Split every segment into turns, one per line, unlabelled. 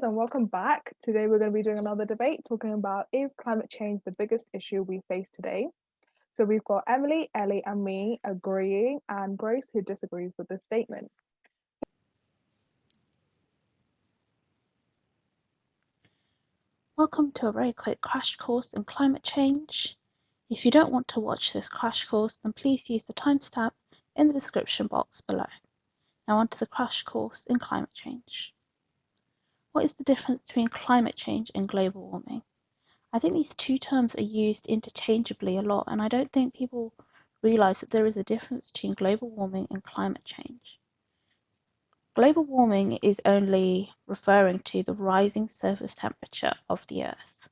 guys, and welcome back. Today we're going to be doing another debate talking about, is climate change the biggest issue we face today? So we've got Emily, Ellie and me agreeing, and Grace who disagrees with this statement.
Welcome to a very quick crash course in climate change. If you don't want to watch this crash course, then please use the timestamp in the description box below. Now on to the crash course in climate change. What is the difference between climate change and global warming? I think these two terms are used interchangeably a lot, and I don't think people realise that there is a difference between global warming and climate change. Global warming is only referring to the rising surface temperature of the Earth,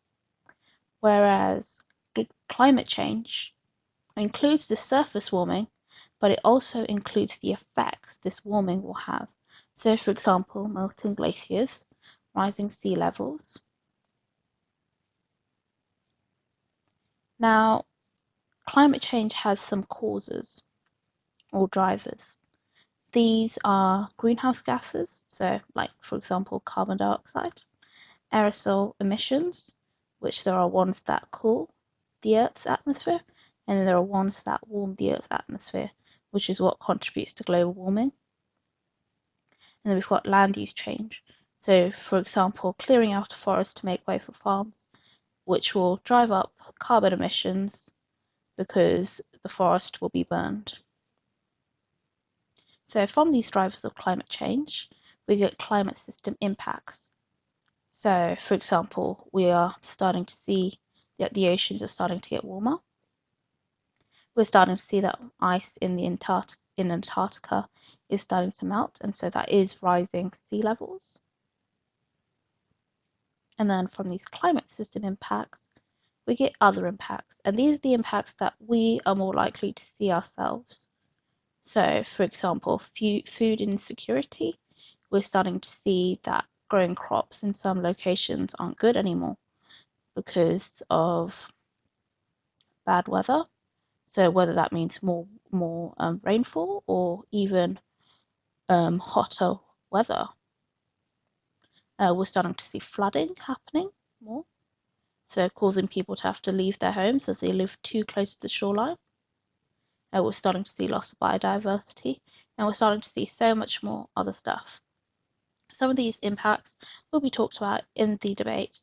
whereas climate change includes the surface warming, but it also includes the effects this warming will have. So, for example, melting glaciers, rising sea levels. Now, climate change has some causes or drivers. These are greenhouse gases, so like, for example, carbon dioxide, aerosol emissions, which there are ones that cool the Earth's atmosphere, and then there are ones that warm the Earth's atmosphere, which is what contributes to global warming. And then we've got land use change. So, for example, clearing out a forest to make way for farms, which will drive up carbon emissions because the forest will be burned. So from these drivers of climate change, we get climate system impacts. So, for example, we are starting to see that the oceans are starting to get warmer. We're starting to see that ice in Antarctica is starting to melt, and so that is rising sea levels. And then from these climate system impacts, we get other impacts, and these are the impacts that we are more likely to see ourselves. So, for example, food insecurity. We're starting to see that growing crops in some locations aren't good anymore because of bad weather. So whether that means more rainfall or even hotter weather. We're starting to see flooding happening more, so causing people to have to leave their homes as they live too close to the shoreline. We're starting to see loss of biodiversity, and we're starting to see so much more other stuff. Some of these impacts will be talked about in the debate,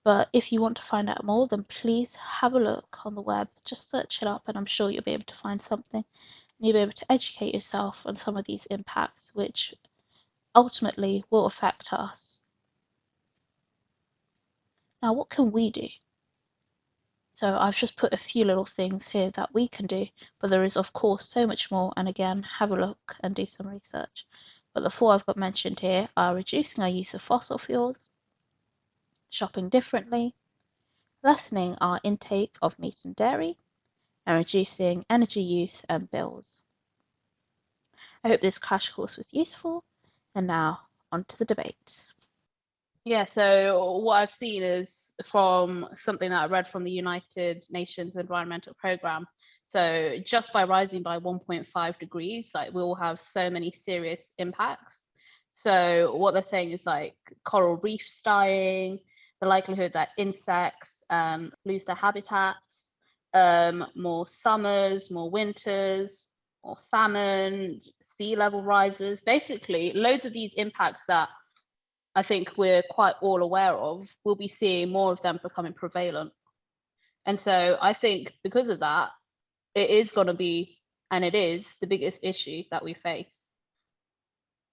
but if you want to find out more, then please have a look on the web. Just search it up, and I'm sure you'll be able to find something. And you'll be able to educate yourself on some of these impacts, which ultimately will affect us. Now, what can we do? So I've just put a few little things here that we can do, but there is of course so much more, and again, have a look and do some research. But the four I've got mentioned here are reducing our use of fossil fuels, shopping differently, lessening our intake of meat and dairy, and reducing energy use and bills. I hope this crash course was useful, and now on to the debate.
Yeah, so what I've seen is from something that I read from the United Nations Environmental Programme. So just by rising by 1.5 degrees, like we'll have so many serious impacts. So what they're saying is like coral reefs dying, the likelihood that insects lose their habitats, more summers, more winters, more famine, sea level rises, basically loads of these impacts that I think we're quite all aware of, we'll be seeing more of them becoming prevalent. And so I think because of that, it is going to be, and it is the biggest issue that we face.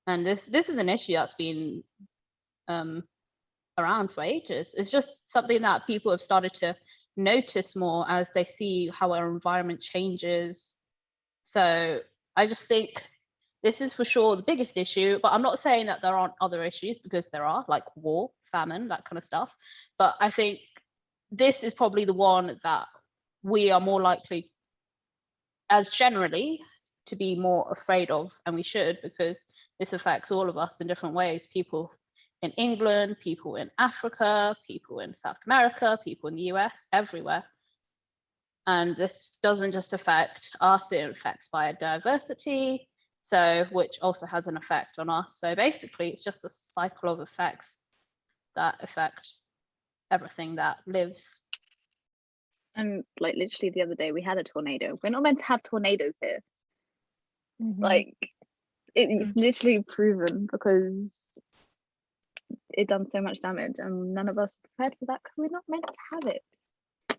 And this is an issue that's been around for ages. It's just something that people have started to notice more as they see how our environment changes. So I just think this is for sure the biggest issue, but I'm not saying that there aren't other issues, because there are, like war, famine, that kind of stuff. But I think this is probably the one that we are more likely, as generally, to be more afraid of, and we should, because this affects all of us in different ways. People in England, people in Africa, people in South America, people in the US, everywhere. And this doesn't just affect us, it affects biodiversity, so which also has an effect on us. So basically, it's just a cycle of effects that affect everything that lives.
And like literally the other day we had a tornado. We're not meant to have tornadoes here. Like it's literally proven, because it done so much damage and none of us are prepared for that because we're not meant to have it.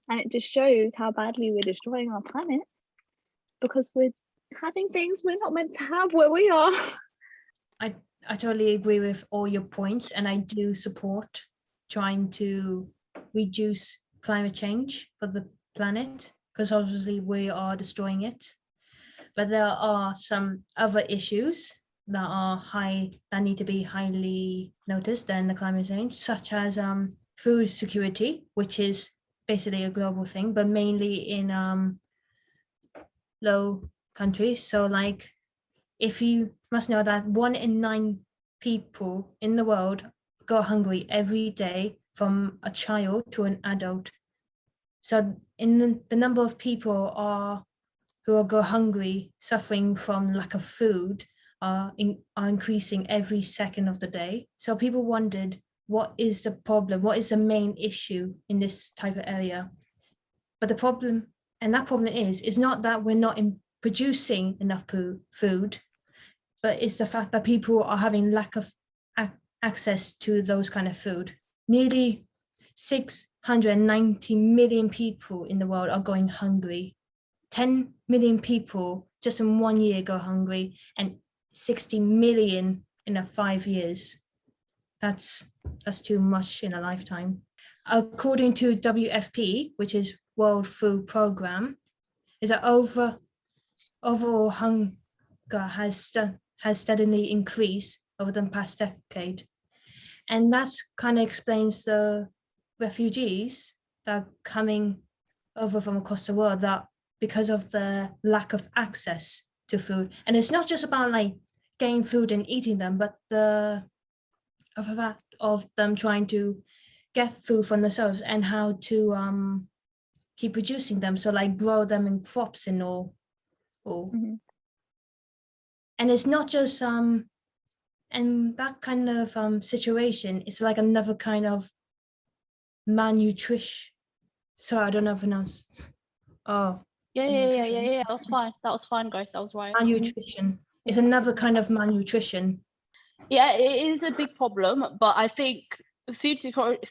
And it just shows how badly we're destroying our planet, because we're having things we're not meant to have where we are.
I totally agree with all your points, and I do support trying to reduce climate change for the planet, because obviously we are destroying it. But there are some other issues that need to be highly noticed than the climate change, such as food security, which is basically a global thing, but mainly in low countries. So like, if you must know that 1 in 9 people in the world go hungry every day, from a child to an adult. So in the number of people who go hungry, suffering from lack of food, are increasing every second of the day. So people wondered, what is the problem? What is the main issue in this type of area? But the problem, and that problem is not that we're not producing enough food, but it's the fact that people are having lack of access to those kind of food. Nearly 690 million people in the world are going hungry. 10 million people just in 1 year go hungry, and 60 million in 5 years. That's too much in a lifetime. According to WFP, which is World Food Programme, is that overall hunger has steadily increased over the past decade. And that's kind of explains the refugees that are coming over from across the world, that because of the lack of access to food. And it's not just about like getting food and eating them, but the fact of them trying to get food for themselves and how to keep producing them. So like grow them in crops and all. And it's not just and that kind of situation is like another kind of malnutrition. Sorry, I don't know how to pronounce. Oh.
Yeah. That was fine, Grace. That was right.
Malnutrition is another kind of malnutrition.
Yeah, it is a big problem, but I think food security.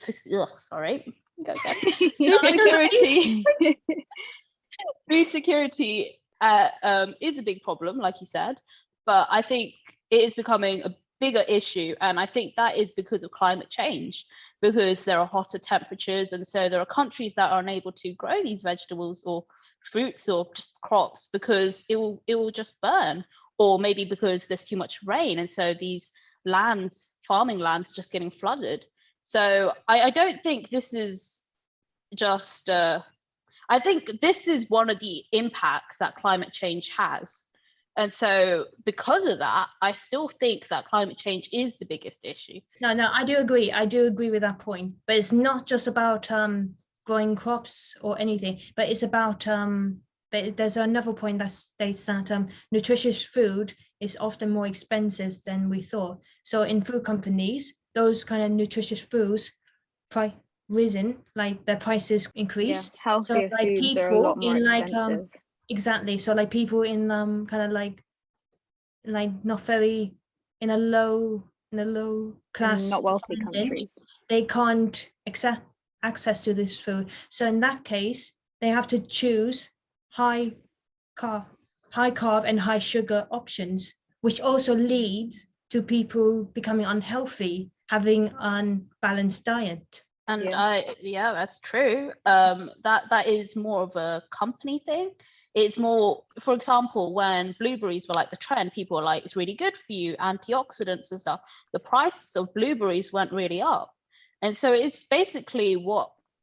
Food security is a big problem, like you said, but I think it is becoming a bigger issue, and I think that is because of climate change, because there are hotter temperatures, and so there are countries that are unable to grow these vegetables or fruits or just crops because it will just burn, or maybe because there's too much rain, and so these farming lands just getting flooded. So I don't think this is just I think this is one of the impacts that climate change has. And so because of that, I still think that climate change is the biggest issue.
No, I do agree with that point, but it's not just about growing crops or anything, but it's about but there's another point that states that nutritious food is often more expensive than we thought. So in food companies, those kind of nutritious foods risen, like their prices increase.
Yeah, healthier
so, like,
foods are a lot more expensive.
Exactly. So like people in kind of like not very in a low class,
not wealthy countries,
they can't accept access to this food. So in that case, they have to choose high carb and high sugar options, which also leads to people becoming unhealthy, having unbalanced diet.
And yeah, that's true. That is more of a company thing. It's more, for example, when blueberries were like the trend, people were like, it's really good for you, antioxidants and stuff. The price of blueberries went really up. And so it's basically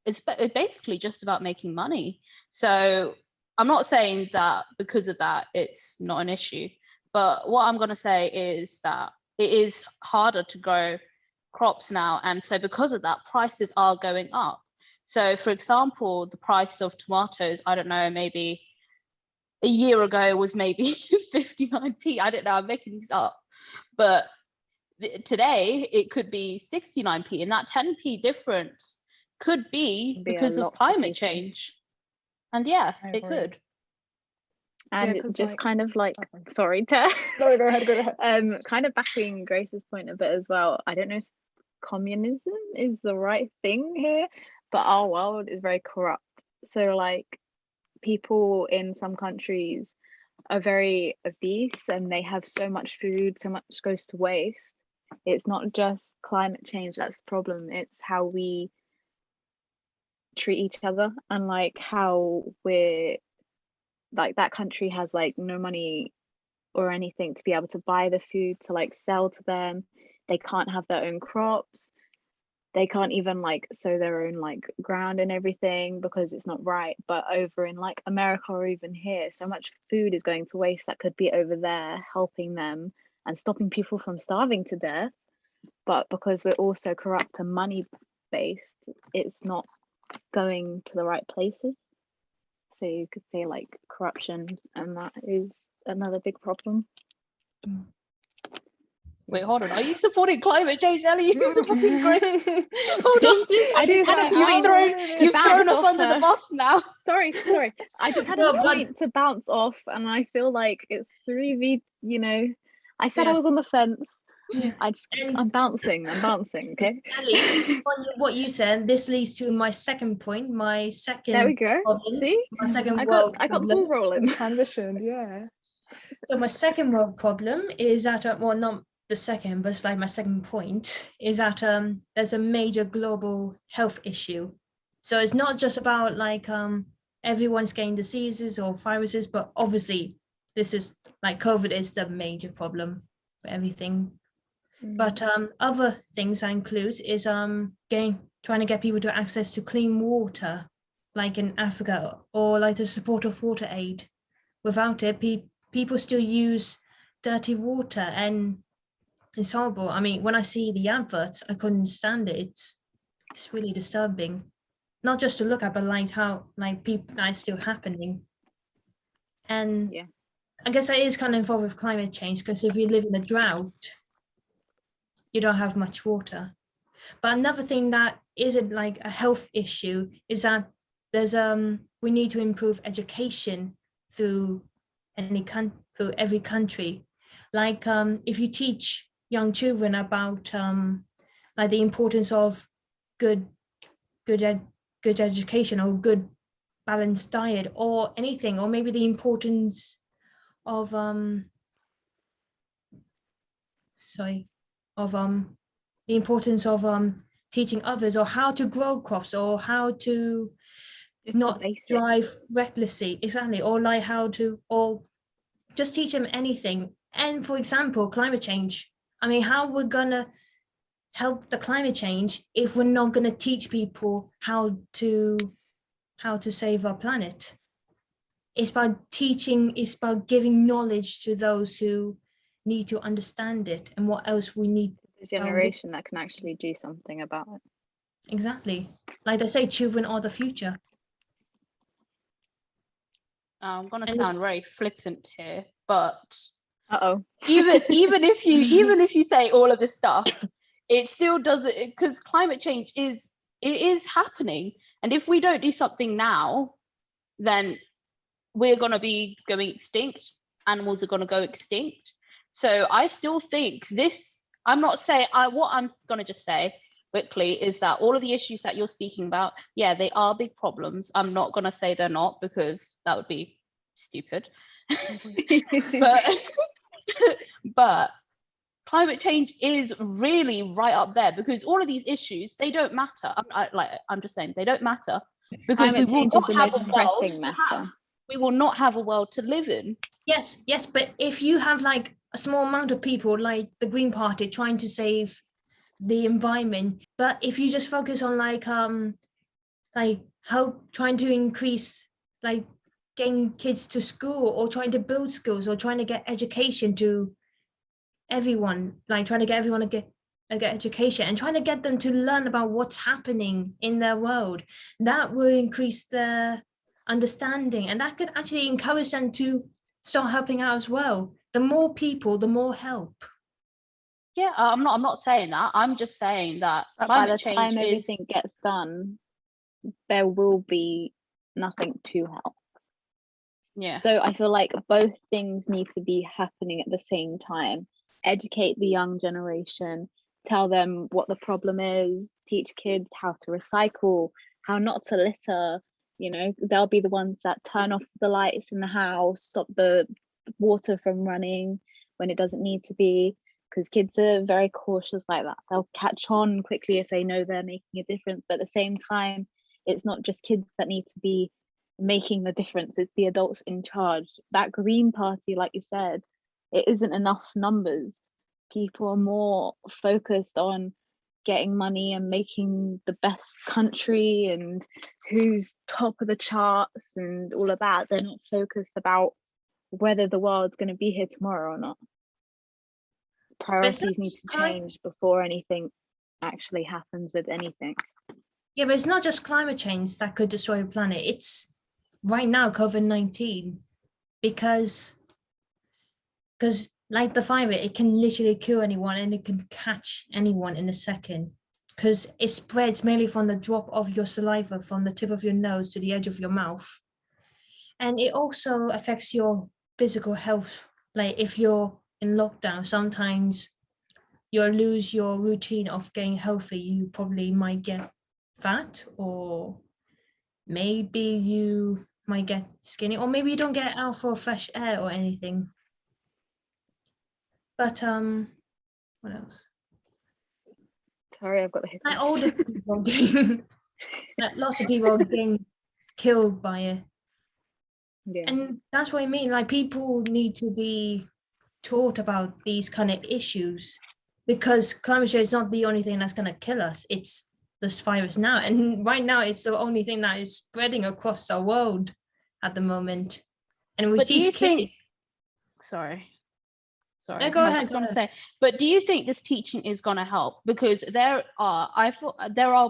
basically just about making money. So I'm not saying that because of that, it's not an issue. But what I'm going to say is that it is harder to grow crops now. And so because of that, prices are going up. So for example, the price of tomatoes, I don't know, maybe a year ago was maybe 59p. I don't know, I'm making these up. But today it could be 69p, and that 10p difference could be because of climate change. And yeah, it could.
And
Yeah,
just
like,
kind of like, sorry, Tess.
No, go ahead.
Kind of backing Grace's point a bit as well. I don't know if communism is the right thing here, but our world is very corrupt. So like people in some countries are very obese and they have so much food, so much goes to waste. It's not just climate change that's the problem, it's how we treat each other, and like how we're like, that country has like no money or anything to be able to buy the food to like sell to them. They can't have their own crops, they can't even like sow their own like ground and everything because it's not right. But over in like America or even here, so much food is going to waste that could be over there helping them and stopping people from starving to death. But because we're also corrupt and money based, it's not going to the right places. So you could say like corruption, and that is another big problem.
Wait, hold on. Are you supporting climate change, Ellie? You're supporting Grace. Hold
Just,
on.
I just had a point
You've thrown us under the bus now.
Sorry. I just had a point to bounce off, and I feel like it's 3v. You know, I said I was on the fence.
Yeah.
I'm bouncing. Okay.
Ellie, what you said, this leads to my second point. My second.
There we go.
Problem,
See,
my second
I got the ball rolling.
Transitioned, yeah.
So my second world problem is that, well, not the second, but it's like my second point is that there's a major global health issue. So it's not just about like everyone's getting diseases or viruses, but obviously this is like COVID is the major problem for everything. But other things that includes is trying to get people to access to clean water, like in Africa, or like the support of WaterAid. Without it, people still use dirty water, and it's horrible. I mean, when I see the adverts, I couldn't stand it. It's really disturbing, not just to look at, but like how like people that is still happening. And yeah, I guess that is kind of involved with climate change, because if you live in a drought, you don't have much water. But another thing that isn't like a health issue is that there's we need to improve education through through every country. Like if you teach young children about like the importance of good education or good balanced diet or anything, or maybe the importance of the importance of teaching others, or how to grow crops, or how to just not drive recklessly, exactly, or like how to, or just teach them anything. And for example, climate change. I mean, how we're gonna help the climate change if we're not gonna teach people how to save our planet? It's about teaching, it's about giving knowledge to those who need to understand it, and what else we need.
The generation that can actually do something about it.
Exactly. Like they say, children are the future.
I'm gonna sound very flippant here, but
even
if you say all of this stuff, it still doesn't, because climate change is happening, and if we don't do something now, then we're gonna be going extinct. Animals are gonna go extinct. So I still think this. I'm not saying what I'm gonna just say quickly is that all of the issues that you're speaking about, yeah, they are big problems. I'm not gonna say they're not, because that would be stupid. but climate change is really right up there, because all of these issues, they don't matter. I'm just saying they don't matter, because
climate change is the most pressing matter.
We will not have a world to live in.
Yes, but if you have like a small amount of people like the Green Party trying to save the environment, but if you just focus on like how trying to increase like getting kids to school, or trying to build schools, or trying to get education to everyone, like trying to get everyone to get education, and trying to get them to learn about what's happening in their world, that will increase their understanding, and that could actually encourage them to start helping out as well. The more people, the more help.
Yeah, I'm not saying that. I'm just saying that
But by the
climate change
time
is.
everything gets done, there will be nothing to help.
Yeah.
So I feel like both things need to be happening at the same time. Educate the young generation, tell them what the problem is, teach kids how to recycle, how not to litter. You know, they'll be the ones that turn off the lights in the house, stop the water from running when it doesn't need to be, because kids are very cautious like that. They'll catch on quickly if they know they're making a difference. But at the same time, it's not just kids that need to be making the difference, it's the adults in charge. That Green Party, like you said, it isn't enough numbers. People are more focused on getting money and making the best country and who's top of the charts and all of that. They're not focused about whether the world's going to be here tomorrow or not. Priorities need to change before anything actually happens with anything.
Yeah, but it's not just climate change that could destroy the planet. It's right now COVID-19, because like the virus, it can literally kill anyone and it can catch anyone in a second, because it spreads mainly from the drop of your saliva from the tip of your nose to the edge of your mouth. And it also affects your physical health. Like if you're in lockdown, sometimes you'll lose your routine of getting healthy. You probably might get fat, or maybe you might get skinny, or maybe you don't get out for fresh air or anything. But what else?
Sorry, I've got the hiccups.
Like older people getting, lots of people are getting killed by it.
Yeah.
And that's what I mean. Like people need to be taught about these kind of issues, because climate change is not the only thing that's going to kill us. It's this virus now, and right now it's the only thing that is spreading across the world at the moment. And we
But do you
teach kids.
Sorry.
Yeah, go ahead.
But do you think this teaching is going to help? Because there are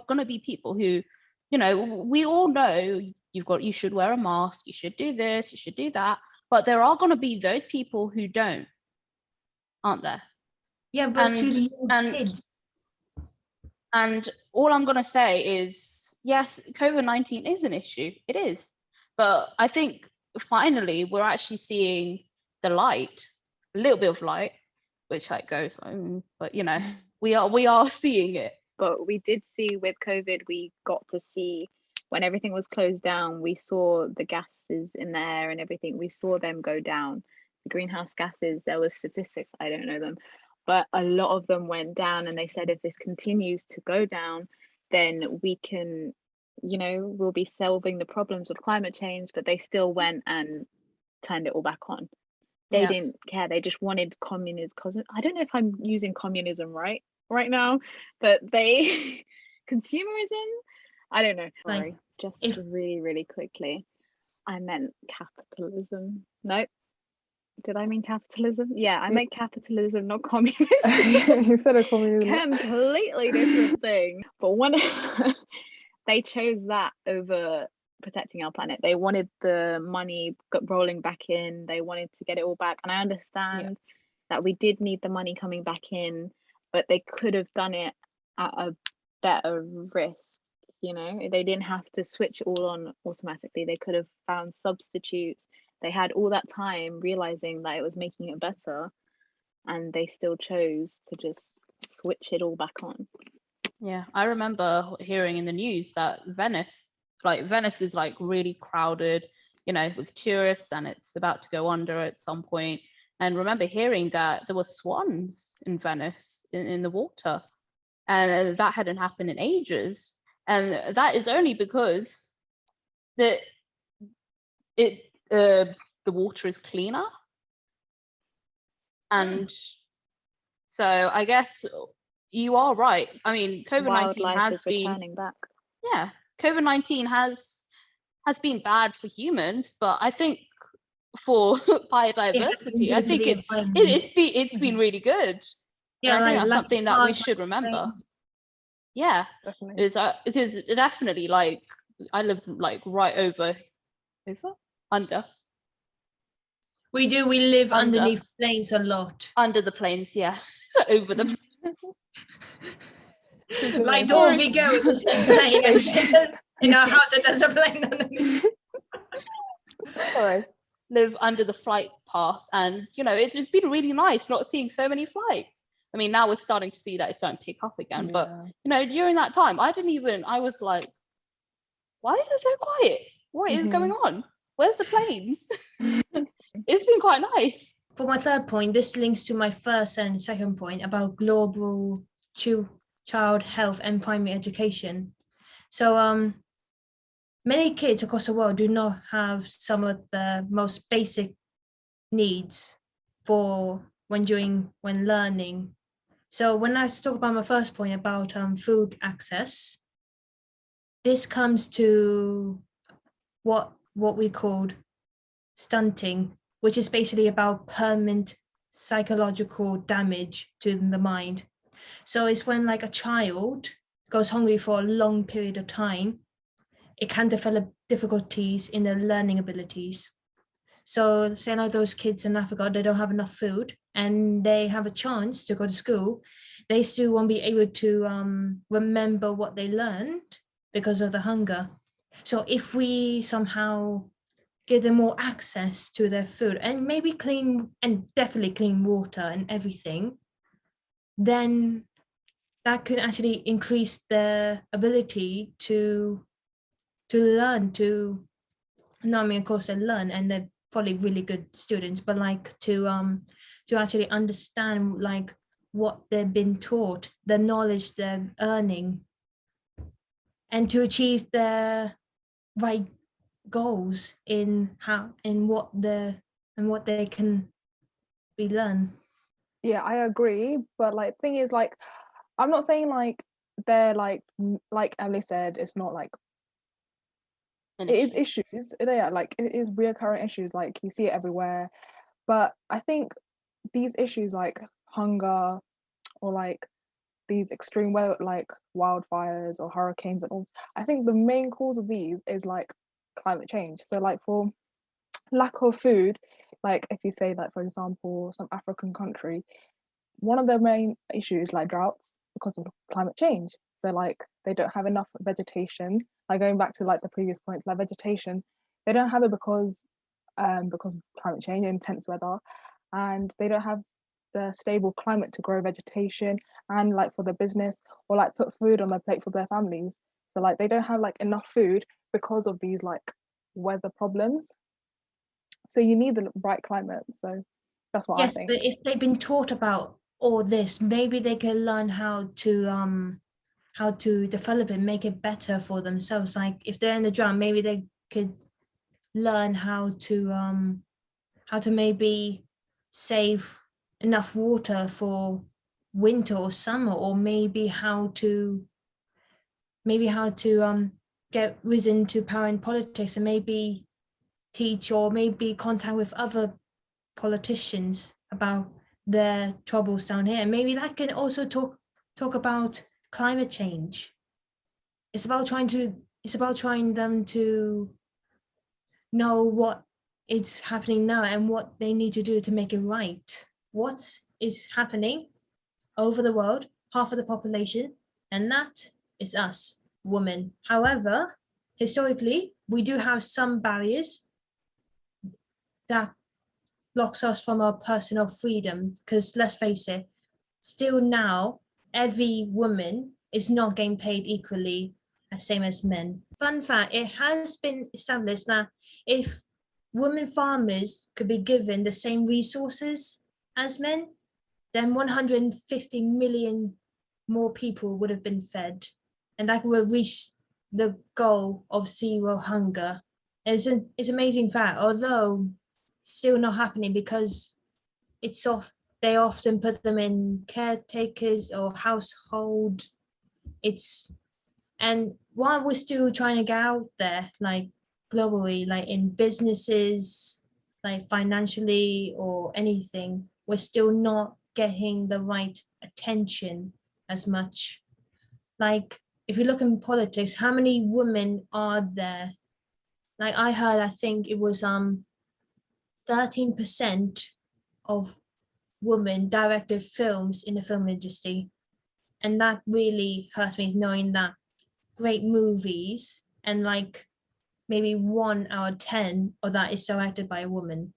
going to be people who, you know, we all know you should wear a mask, you should do this, you should do that, but there are going to be those people who don't, aren't there?
Yeah, but to the kids.
And all I'm going to say is, yes, COVID-19 is an issue. It is. But I think finally we're actually seeing the light, a little bit of light, which like goes, but you know, we are seeing it.
But we did see with COVID, we got to see when everything was closed down, we saw the gases in the air and everything. We saw them go down. The greenhouse gases, there was statistics, I don't know them, but a lot of them went down, and they said if this continues to go down, then we can, you know, we'll be solving the problems of climate change. But they still went and turned it all back on. They didn't care. They just wanted communism. I don't know if I'm using communism right now, but they consumerism. I don't know. Sorry, just really, really quickly. I meant capitalism. Nope. Did I mean capitalism? Yeah, I meant capitalism, not communism.
You said a communism.
Completely different thing. But when they chose that over protecting our planet, they wanted the money rolling back in. They wanted to get it all back. And I understand that we did need the money coming back in, but they could have done it at a better risk. You know, they didn't have to switch it all on automatically. They could have found substitutes. They had all that time realizing that it was making it better, and they still chose to just switch it all back on.
Yeah, I remember hearing in the news that Venice is like really crowded, you know, with tourists, and it's about to go under at some point. And remember hearing that there were swans in Venice in the water, and that hadn't happened in ages. And that is only because the water is cleaner. And so I guess you are right. I mean, COVID-19 has been
returning back.
Yeah, COVID-19 has been bad for humans, but I think for biodiversity, I think it's been really good. Yeah, and I think that's something that we should remember. Yeah, definitely. Because definitely, like, I live like right under.
We live underneath planes a lot.
Under the planes, yeah. over the
Like the old we go with the same plane and in our house it does a plane underneath.
Sorry. Live under the flight path, and you know it's been really nice not seeing so many flights. I mean, now we're starting to see that it's starting to pick up again, but you know, during that time I was like, why is it so quiet? What is going on? Where's the planes? It's been quite nice.
For my third point, this links to my first and second point about global child health and primary education. So many kids across the world do not have some of the most basic needs for when learning. So when I talk about my first point about food access, this comes to what we called stunting, which is basically about permanent psychological damage to the mind. So it's when like a child goes hungry for a long period of time, it can develop difficulties in their learning abilities. So say like those kids in Africa, they don't have enough food and they have a chance to go to school, they still won't be able to remember what they learned because of the hunger. So if we somehow give them more access to their food and maybe clean and definitely clean water and everything, then that could actually increase their ability to learn, I mean, of course they learn and they're probably really good students, but like to actually understand like what they've been taught, the knowledge they're earning, and to achieve their right goals in what they can be learn.
Yeah, I agree, but like thing is, like, I'm not saying like they're like Emily said, it's not like it is issues. Yeah, like it is reoccurring issues, like you see it everywhere. But I think these issues like hunger or like these extreme weather like wildfires or hurricanes and all, I think the main cause of these is like climate change. So like for lack of food, like if you say like for example some African country, one of the main issues like droughts because of climate change. So like they don't have enough vegetation, like going back to like the previous points, like vegetation, they don't have it because of climate change, intense weather, and they don't have the stable climate to grow vegetation and like for the business or like put food on their plate for their families. So like they don't have like enough food because of these like weather problems. So you need the right climate. So that's what I think.
But if they've been taught about all this, maybe they can learn how to develop it, make it better for themselves. Like if they're in the drought, maybe they could learn how to maybe save enough water for winter or summer, or maybe how to get risen to power in politics and maybe teach or maybe contact with other politicians about their troubles down here. Maybe that can also talk about climate change. It's about trying them to know what is happening now and what they need to do to make it right. What is happening over the world, half of the population, and that is us, women. However, historically, we do have some barriers that blocks us from our personal freedom, because let's face it, still now, every woman is not getting paid equally, same as men. Fun fact, it has been established that if women farmers could be given the same resources as men, then 150 million more people would have been fed, and that would reach the goal of zero hunger. It's amazing fact, although still not happening because they often put them in caretakers or household. And while we're still trying to get out there, like globally, like in businesses, like financially or anything, we're still not getting the right attention as much. Like if you look in politics, how many women are there? Like I heard, I think it was 13% of women directed films in the film industry. And that really hurts me, knowing that great movies and like maybe 1 out of 10 of that is directed by a woman.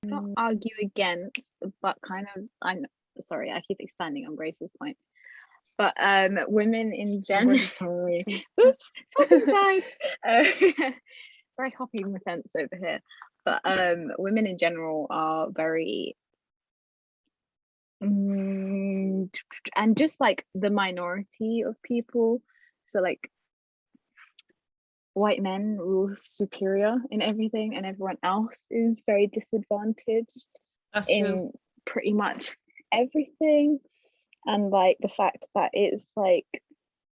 Not argue against, but kind of, I'm sorry, I keep expanding on Grace's point. But women in general, sorry, oops, something side. Very copying the sense over here. But women in general are very, and just like the minority of people. So like white men rule superior in everything, and everyone else is very disadvantaged in pretty much everything. And like the fact that it's like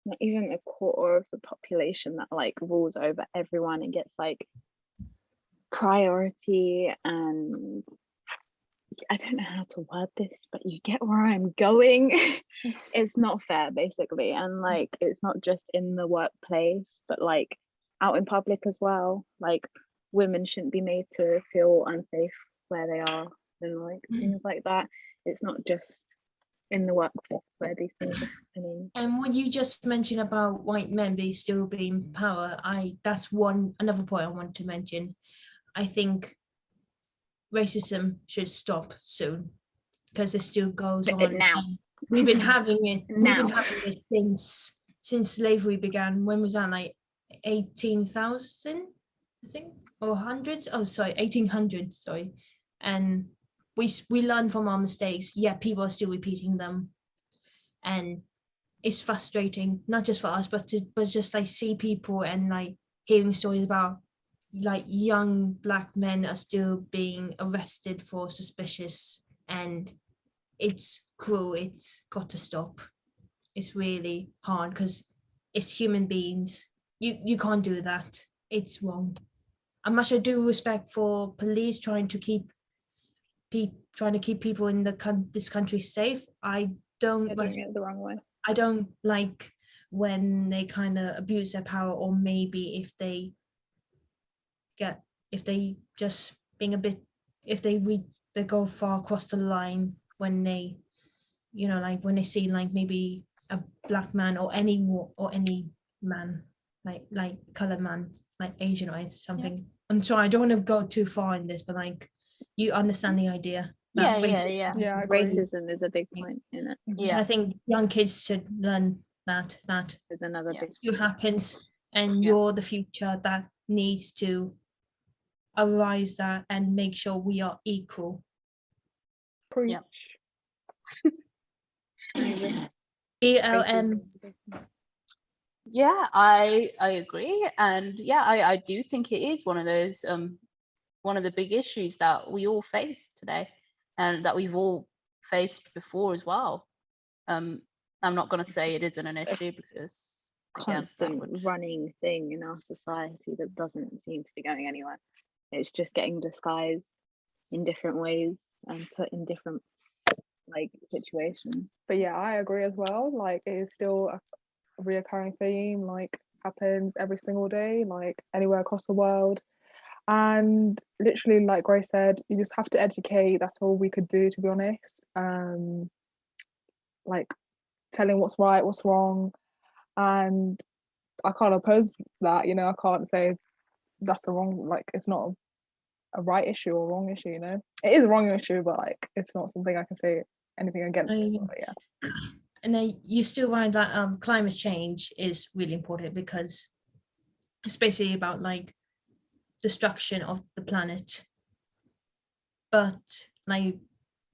not even a quarter of the population that like rules over everyone and gets like priority, and I don't know how to word this, but you get where I'm going. It's not fair, basically. And like it's not just in the workplace, but like out in public as well. Like women shouldn't be made to feel unsafe where they are, and like things like that. It's not just in the workplace where these things are happening.
And what you just mentioned about white men still being in power, that's another point I want to mention. I think racism should stop soon, because it still goes on
now.
We've been having it
Now.
since slavery began. When was that? Like 18,000, I think, or hundreds. Oh, sorry, 1800s. Sorry, and we learn from our mistakes. Yeah, people are still repeating them, and it's frustrating, not just for us, but just like see people and like hearing stories about like young Black men are still being arrested for suspicious, and it's cruel. It's got to stop. It's really hard because it's human beings. You can't do that. It's wrong. And much I do respect for police trying to keep people in this country safe. I don't
They're doing it the wrong way.
I don't like when they kind of abuse their power, or maybe if they just being a bit, if they go far across the line when they, like when they see like maybe a Black man or any man, like colored man, like Asian or something. Yeah. I'm sorry, I don't want to go too far in this, but like you understand the idea.
Yeah.
Racism
is a big point in it.
Yeah,
I think young kids should learn that
is another big
still happens, and you're the future that needs to arise that and make sure we are equal.
Preach.
ELM.
Yeah, I agree, and yeah, I do think it is one of those one of the big issues that we all face today, and that we've all faced before as well. I'm not going to say it isn't an issue, because
constant running thing in our society that doesn't seem to be going anywhere. It's just getting disguised in different ways and put in different like situations.
But yeah, I agree as well. Like it is still a reoccurring theme, like happens every single day, like anywhere across the world. And literally, like Grace said, you just have to educate. That's all we could do, to be honest. Like telling what's right, what's wrong. And I can't oppose that, I can't say that's a wrong, like it's not a right issue or wrong issue, It is a wrong issue, but like it's not something I can say anything against. But yeah.
And then you still find that climate change is really important, because it's basically about like destruction of the planet, but like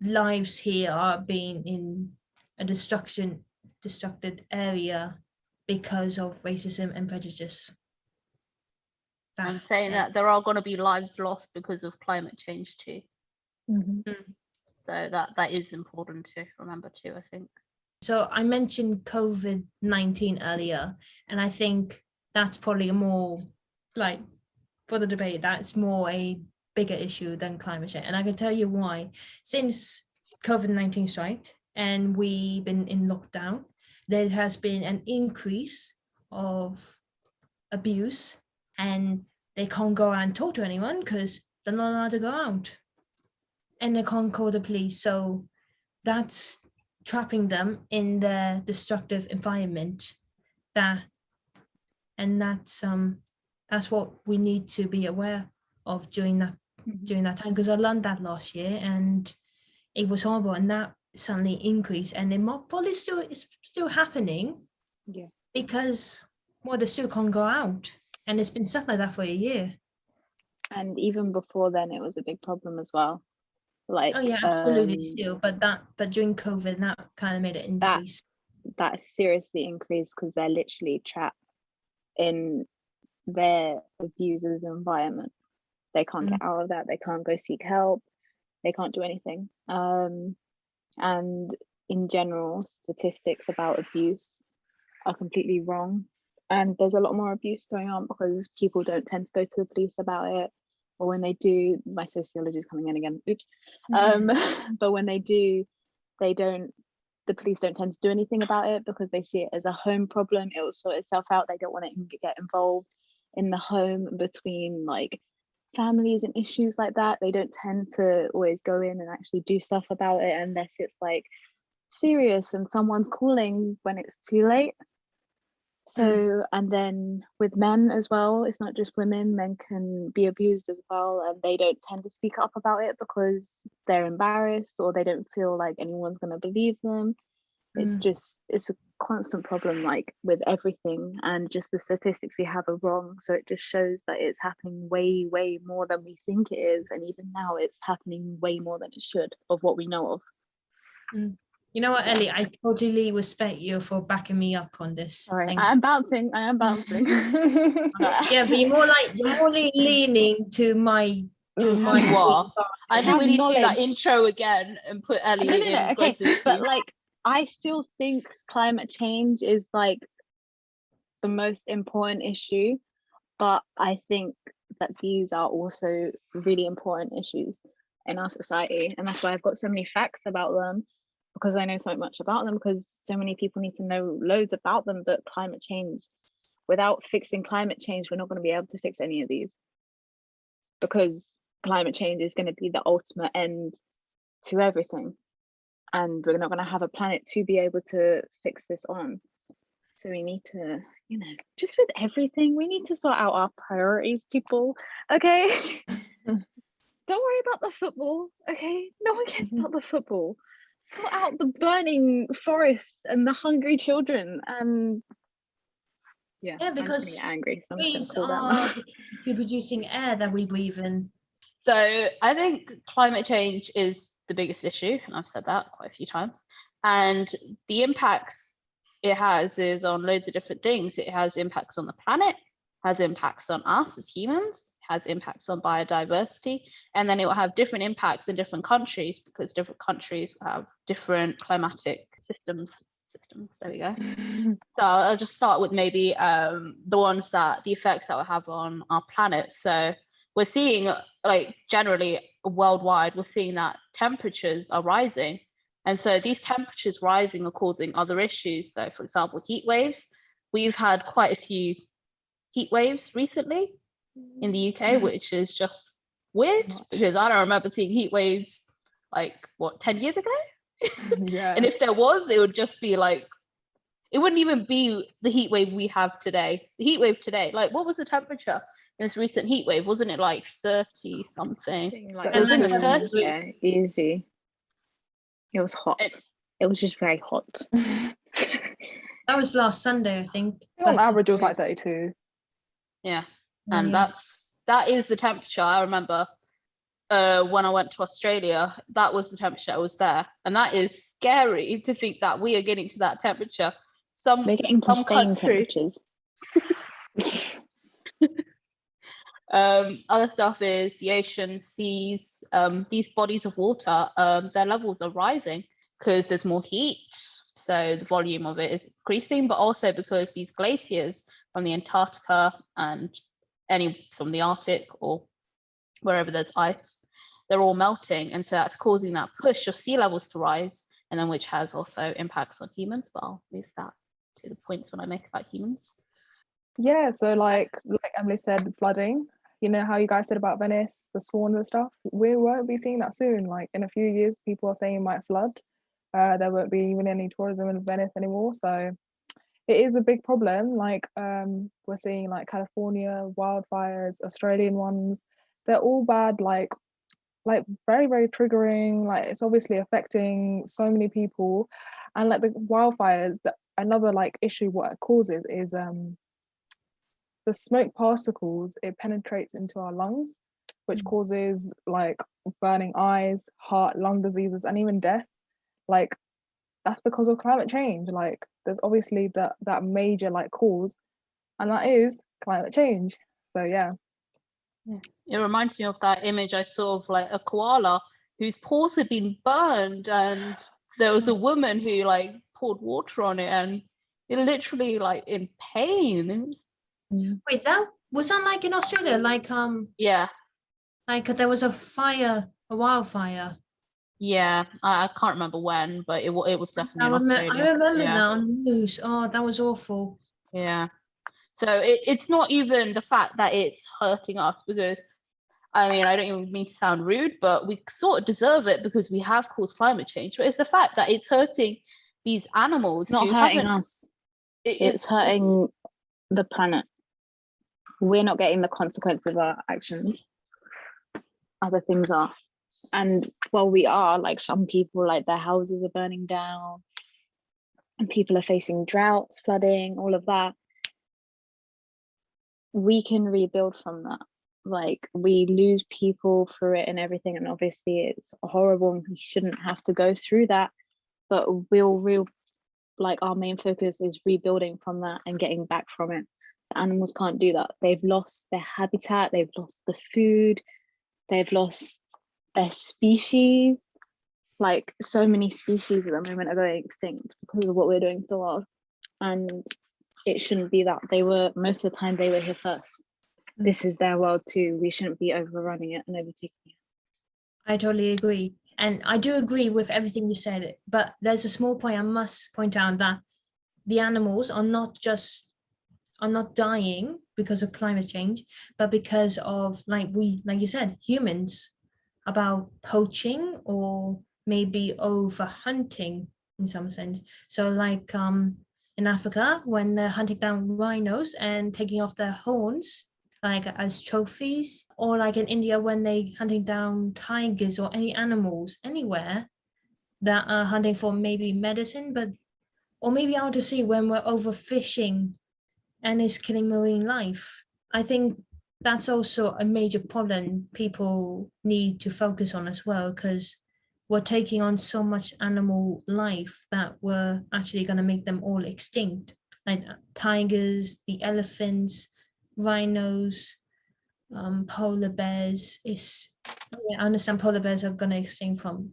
lives here are being in a destructed area because of racism and prejudice.
I'm saying that there are going to be lives lost because of climate change too.
Mm-hmm.
So that is important to remember too, I think.
So I mentioned COVID-19 earlier, and I think that's probably a more like, for the debate, that's more a bigger issue than climate change. And I can tell you why. Since COVID-19 struck and we've been in lockdown, there has been an increase of abuse, and they can't go out and talk to anyone because they're not allowed to go out, and they can't call the police. So that's trapping them in the destructive environment. That's what we need to be aware of during that time, because I learned that last year and it was horrible, and that suddenly increased, and it might probably it's still happening.
Yeah.
Because they still can't go out, and it's been stuck like that for a year.
And even before then, it was a big problem as well. Like,
oh yeah, absolutely, still, but during COVID, that kind of made it increase.
That seriously increased because they're literally trapped in their abuser's environment. They can't get out of that. They can't go seek help. They can't do anything. And in general, statistics about abuse are completely wrong. And there's a lot more abuse going on because people don't tend to go to the police about it. Or when they do, my sociology is coming in again, oops. But when they do, the police don't tend to do anything about it because they see it as a home problem. It will sort itself out. They don't want to get involved in the home between like families and issues like that. They don't tend to always go in and actually do stuff about it unless it's like serious and someone's calling when it's too late. So, and then with men as well, it's not just women, men can be abused as well, and they don't tend to speak up about it because they're embarrassed or they don't feel like anyone's going to believe them. It's a constant problem, like with everything, and just the statistics we have are wrong. So it just shows that it's happening way, way more than we think it is, and even now it's happening way more than it should of what we know of.
You know what, Ellie, I totally respect you for backing me up on this.
Sorry, I am bouncing.
Yeah, but you're more leaning to my
I think we need to do that intro again and put Ellie in.
Okay, but like I still think climate change is like the most important issue, but I think that these are also really important issues in our society, and that's why I've got so many facts about them, because I know so much about them, because so many people need to know loads about them. But climate change, without fixing climate change, we're not going to be able to fix any of these, because climate change is going to be the ultimate end to everything, and we're not going to have a planet to be able to fix this on. So we need to, just with everything, we need to sort out our priorities, people. Okay. Don't worry about the football. Okay, no one cares about the football. Sort out the burning forests and the hungry children. And
because
I'm angry, so
trees are producing air that we breathe in.
So I think climate change is the biggest issue, and I've said that quite a few times. And the impacts it has is on loads of different things. It has impacts on the planet, has impacts on us as humans, has impacts on biodiversity, and then it will have different impacts in different countries, because different countries will have different climatic systems. There we go. So I'll just start with maybe the effects that will have on our planet. So we're seeing, like, generally worldwide, we're seeing that temperatures are rising. And so these temperatures rising are causing other issues. So for example, heat waves. We've had quite a few heat waves recently in the UK, which is just weird, because I don't remember seeing heat waves like 10 years ago. And if there was, it would just be like, it wouldn't even be the heat wave we have today. The heat wave today, like, what was the temperature in this recent heat wave? Wasn't it like 30 something?
Like,
it was in the 30s.
Yeah, easy. It was hot. It was just very hot.
That was last Sunday, I think.
On average, it was like 32.
Yeah, and that is the temperature. I remember when I went to Australia, that was the temperature that was there, and that is scary to think that we are getting to that temperature.
We're getting to sustained temperatures.
Other stuff is the ocean, seas, these bodies of water, their levels are rising because there's more heat, so the volume of it is increasing, but also because these glaciers from the Antarctica and from the Arctic or wherever there's ice, they're all melting, and so that's causing that push of sea levels to rise, and then which has also impacts on humans. But I'll leave that to the points when I make about humans.
Yeah, so like Emily said, flooding. You know how you guys said about Venice, the swans and stuff? We won't be seeing that soon. Like in a few years, people are saying it might flood. there won't be even any tourism in Venice anymore. So it is a big problem. Like we're seeing like California wildfires, Australian ones, they're all bad, like very, very triggering. Like it's obviously affecting so many people. And like the wildfires, another like issue what it causes is the smoke particles, it penetrates into our lungs, which causes like burning eyes, heart, lung diseases, and even death. Like that's because of climate change. Like there's obviously that major like cause, and that is climate change. So yeah.
It reminds me of that image I saw of like a koala whose paws had been burned, and there was a woman who like poured water on it, and it literally like in pain.
Wait, that was that like in Australia? Like
Yeah,
like there was a wildfire.
yeah. I can't remember when, but it was definitely in
I
Australia.
remember
Yeah.
now on the news. Oh, that was awful.
Yeah. So it's not even the fact that it's hurting us, because I mean, I don't even mean to sound rude, but we sort of deserve it because we have caused climate change. But it's the fact that it's hurting these animals.
It's not
who
hurting
haven't-
us. It's hurting the planet. We're not getting the consequence of our actions. Other things are. And while we are, like some people, like their houses are burning down and people are facing droughts, flooding, all of that, we can rebuild from that. Like we lose people through it and everything, and obviously it's horrible and we shouldn't have to go through that, but like our main focus is rebuilding from that and getting back from it. The animals can't do that. They've lost their habitat, they've lost the food, they've lost their species. Like so many species at the moment are going extinct because of what we're doing to the world, and it shouldn't be that. They were, most of the time they were here first. This is their world too. We shouldn't be overrunning it and overtaking it.
I totally agree. And I do agree with everything you said, but there's a small point I must point out, that the animals are not dying because of climate change, but because of, like you said, humans, about poaching or maybe over hunting in some sense. So like in Africa, when they're hunting down rhinos and taking off their horns like as trophies, or like in India when they hunting down tigers or any animals anywhere that are hunting for maybe medicine, but or maybe out to sea when we're overfishing and it's killing marine life. I think that's also a major problem people need to focus on as well, because we're taking on so much animal life that we're actually going to make them all extinct, like tigers, the elephants, rhinos, polar bears. I understand polar bears are going to extinct from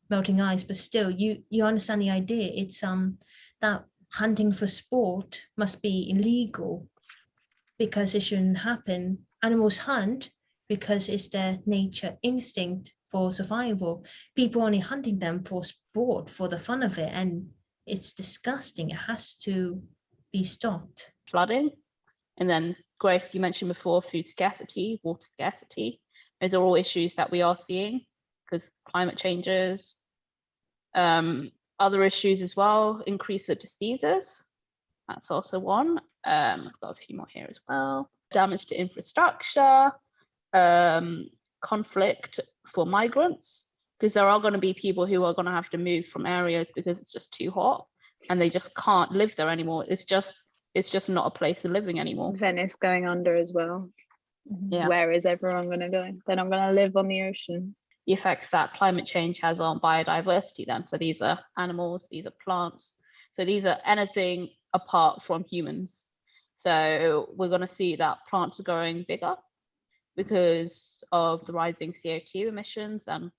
melting ice, but still you understand the idea. It's that hunting for sport must be illegal because it shouldn't happen. Animals hunt because it's their nature instinct for survival. People only hunting them for sport, for the fun of it, and it's disgusting. It has to be stopped.
Flooding, and then Grace, you mentioned before, food scarcity, water scarcity. Those are all issues that we are seeing because climate changes. Other issues as well, increase of diseases. That's also one. I've got a few more here as well. Damage to infrastructure, conflict for migrants, because there are going to be people who are going to have to move from areas because it's just too hot and they just can't live there anymore. It's just not a place of living anymore.
Venice going under as well.
Yeah.
Where is everyone going to go? They're not going to live on the ocean.
The effects that climate change has on biodiversity then. So these are animals, these are plants. So these are anything apart from humans. So we're going to see that plants are growing bigger because of the rising CO2 emissions and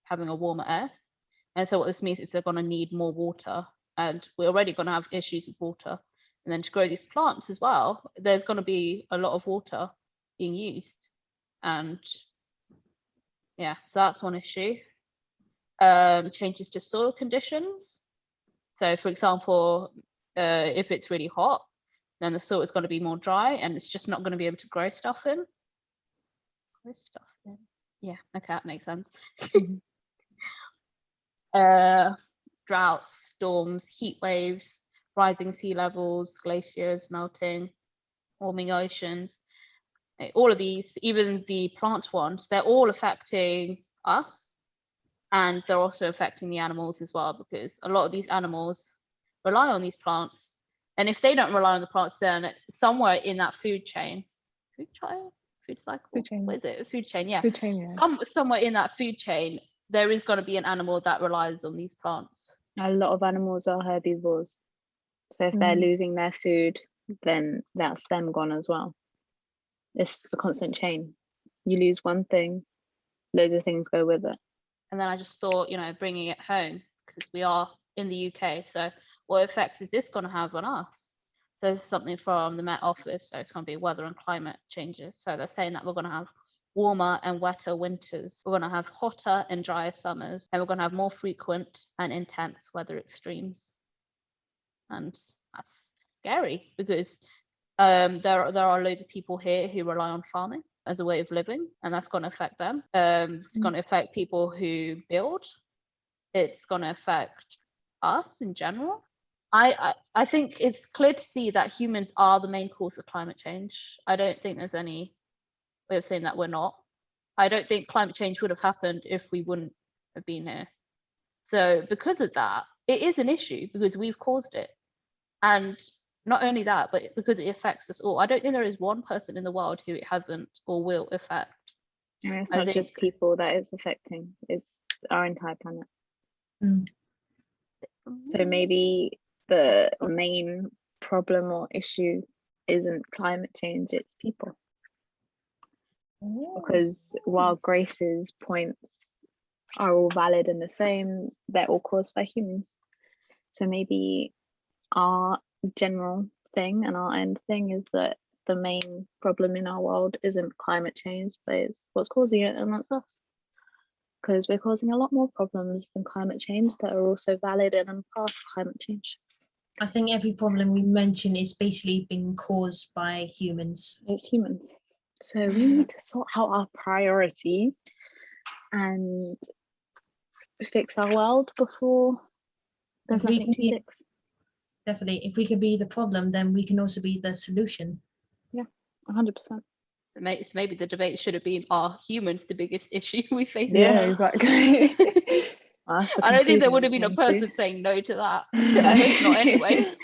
having a warmer Earth. And so what this means is they're going to need more water, and we're already going to have issues with water. And then to grow these plants as well, there's going to be a lot of water being used. And yeah, so that's one issue. Changes to soil conditions. So for example, if it's really hot, then the soil is going to be more dry and it's just not going to be able to grow stuff in. Yeah, okay, that makes sense. droughts, storms, heat waves, rising sea levels, glaciers melting, warming oceans. All of these, even the plant ones, they're all affecting us, and they're also affecting the animals as well, because a lot of these animals rely on these plants. And if they don't rely on the plants, then somewhere in that food chain, food cycle, what is it? Food chain, yeah.
Food chain, yeah.
Somewhere in that food chain, there is going to be an animal that relies on these plants.
A lot of animals are herbivores. So if they're losing their food, then that's them gone as well. It's a constant chain. You lose one thing, loads of things go with it.
And then I just thought, you know, bringing it home, because we are in the UK. So what effects is this going to have on us? So this is something from the Met Office. So it's going to be weather and climate changes. So they're saying that we're going to have warmer and wetter winters. We're going to have hotter and drier summers, and we're going to have more frequent and intense weather extremes. And that's scary, because there are loads of people here who rely on farming as a way of living, and that's going to affect them. It's going to affect people who build. It's going to affect us in general. I think it's clear to see that humans are the main cause of climate change. I don't think there's any way of saying that we're not. I don't think climate change would have happened if we wouldn't have been here. So because of that, it is an issue, because we've caused it. And not only that, but because it affects us all. I don't think there is one person in the world who it hasn't or will affect.
And it's not just people that it's affecting, it's our entire planet. So maybe the main problem or issue isn't climate change, it's people. Because while Grace's points are all valid and the same, they're all caused by humans. So maybe our general thing and our end thing is that the main problem in our world isn't climate change, but it's what's causing it, and that's us. Because we're causing a lot more problems than climate change that are also valid and part of climate change.
I think every problem we mention is basically being caused by humans.
It's humans. So we need to sort out our priorities and fix our world before there's nothing to fix.
Definitely. If we can be the problem, then we can also be the solution.
Yeah, 100%.
So maybe the debate should have been, are humans the biggest issue we face?
Yeah, exactly.
Well,
I don't think there would have been a person saying no to that. I hope not anyway.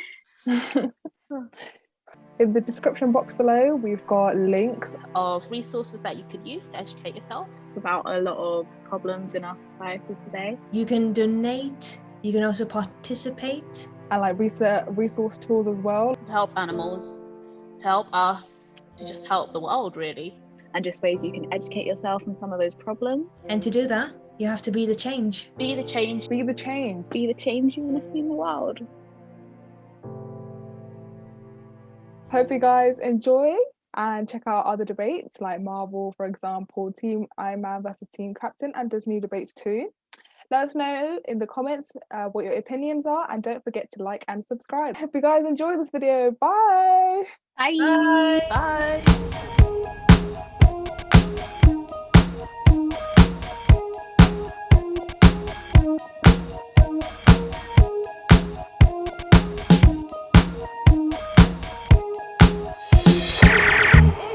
In the description box below, we've got links
of resources that you could use to educate yourself
about a lot of problems in our society today.
You can donate, you can also participate.
And like resource tools as well.
To help animals, to help us, to just help the world really.
And just ways you can educate yourself on some of those problems.
And to do that, you have to be the change.
Be the change.
Be the change.
Be the change you want to see in the world.
Hope you guys enjoy and check out other debates like Marvel, for example, Team Iron Man versus Team Captain, and Disney debates too. Let us know in the comments what your opinions are, and don't forget to like and subscribe. Hope you guys enjoy this video. Bye.
Bye.
Bye.
Bye.